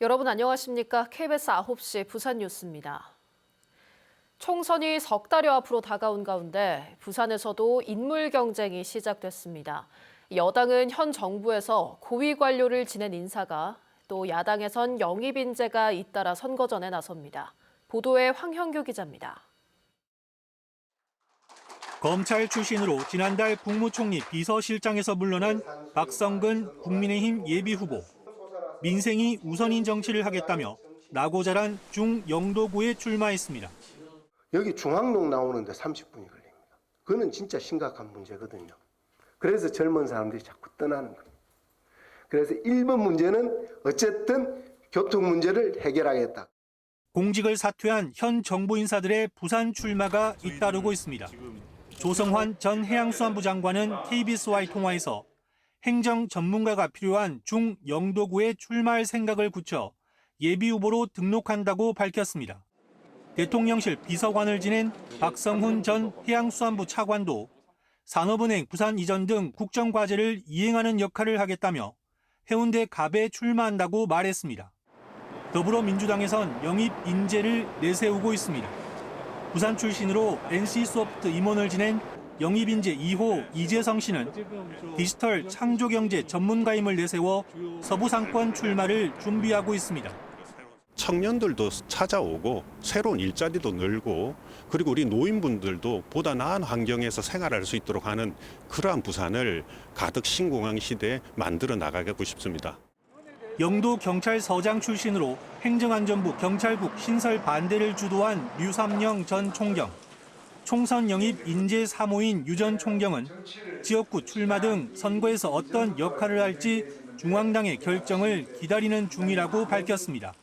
여러분 안녕하십니까? KBS 9시 부산 뉴스입니다. 총선이 석 달여 앞으로 다가온 가운데 부산에서도 인물 경쟁이 시작됐습니다. 여당은 현 정부에서 고위 관료를 지낸 인사가, 또 야당에선 영입 인재가 잇따라 선거전에 나섭니다. 보도에 황현규 기자입니다. 검찰 출신으로 지난달 국무총리 비서실장에서 물러난 박성근 국민의힘 예비후보. 민생이 우선인 정치를 하겠다며 나고 자란 중영도구에 출마했습니다. 여기 중앙동 나오는데 30분이 걸립니다. 그거는 진짜 심각한 문제거든요. 그래서 젊은 사람들이 자꾸 떠나는 거예요. 그래서 1번 문제는 어쨌든 교통 문제를 해결하겠다. 공직을 사퇴한 현 정부 인사들의 부산 출마가 잇따르고 있습니다. 조성환 전 해양수산부 장관은 KBS와의 통화에서 행정 전문가가 필요한 중영도구에 출마할 생각을 굳혀 예비후보로 등록한다고 밝혔습니다. 대통령실 비서관을 지낸 박성훈 전 해양수산부 차관도 산업은행 부산 이전 등 국정과제를 이행하는 역할을 하겠다며 해운대 갑에 출마한다고 말했습니다. 더불어민주당에선 영입 인재를 내세우고 있습니다. 부산 출신으로 NC소프트 임원을 지낸 영입인재 2호 이재성 씨는 디지털 창조경제 전문가임을 내세워 서부상권 출마를 준비하고 있습니다. 청년들도 찾아오고 새로운 일자리도 늘고 그리고 우리 노인분들도 보다 나은 환경에서 생활할 수 있도록 하는 그러한 부산을 가덕 신공항 시대에 만들어 나가고 싶습니다. 영도 경찰서장 출신으로 행정안전부 경찰국 신설 반대를 주도한 류삼영 전 총경. 총선 영입 인재 사모인 유 전 총경은 지역구 출마 등 선거에서 어떤 역할을 할지 중앙당의 결정을 기다리는 중이라고 밝혔습니다.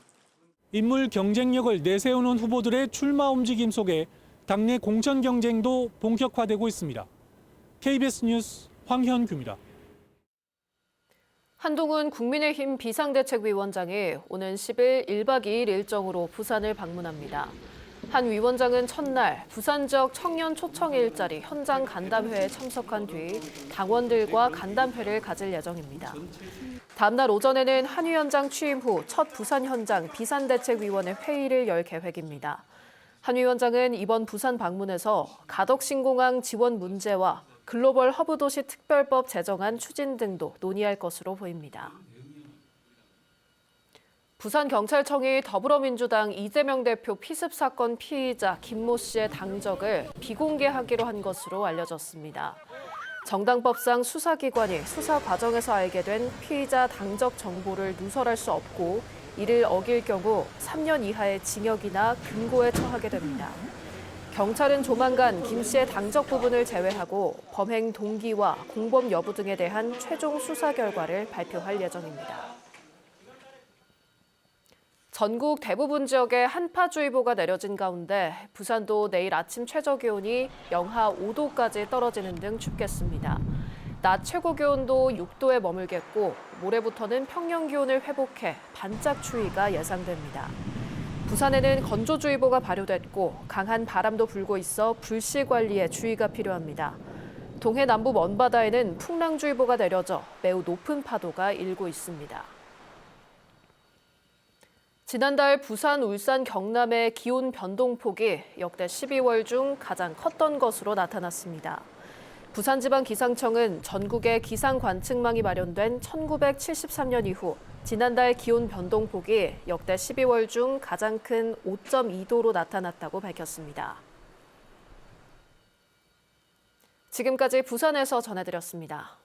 인물 경쟁력을 내세우는 후보들의 출마 움직임 속에 당내 공천 경쟁도 본격화되고 있습니다. KBS 뉴스 황현규입니다. 한동훈 국민의힘 비상대책위원장이 오는 10일 1박 2일 일정으로 부산을 방문합니다. 한 위원장은 첫날 부산 지역 청년 초청 일자리 현장 간담회에 참석한 뒤 당원들과 간담회를 가질 예정입니다. 다음 날 오전에는 한 위원장 취임 후 첫 부산 현장 비상대책위원회 회의를 열 계획입니다. 한 위원장은 이번 부산 방문에서 가덕신공항 지원 문제와 글로벌 허브도시 특별법 제정안 추진 등도 논의할 것으로 보입니다. 부산경찰청이 더불어민주당 이재명 대표 피습 사건 피의자 김모 씨의 당적을 비공개하기로 한 것으로 알려졌습니다. 정당법상 수사기관이 수사 과정에서 알게 된 피의자 당적 정보를 누설할 수 없고 이를 어길 경우 3년 이하의 징역이나 금고에 처하게 됩니다. 경찰은 조만간 김 씨의 당적 부분을 제외하고 범행 동기와 공범 여부 등에 대한 최종 수사 결과를 발표할 예정입니다. 전국 대부분 지역에 한파주의보가 내려진 가운데 부산도 내일 아침 최저기온이 영하 5도까지 떨어지는 등 춥겠습니다. 낮 최고기온도 6도에 머물겠고 모레부터는 평년기온을 회복해 반짝 추위가 예상됩니다. 부산에는 건조주의보가 발효됐고 강한 바람도 불고 있어 불씨 관리에 주의가 필요합니다. 동해 남부 먼바다에는 풍랑주의보가 내려져 매우 높은 파도가 일고 있습니다. 지난달 부산, 울산, 경남의 기온 변동폭이 역대 12월 중 가장 컸던 것으로 나타났습니다. 부산지방기상청은 전국에 기상관측망이 마련된 1973년 이후 지난달 기온 변동폭이 역대 12월 중 가장 큰 5.2도로 나타났다고 밝혔습니다. 지금까지 부산에서 전해드렸습니다.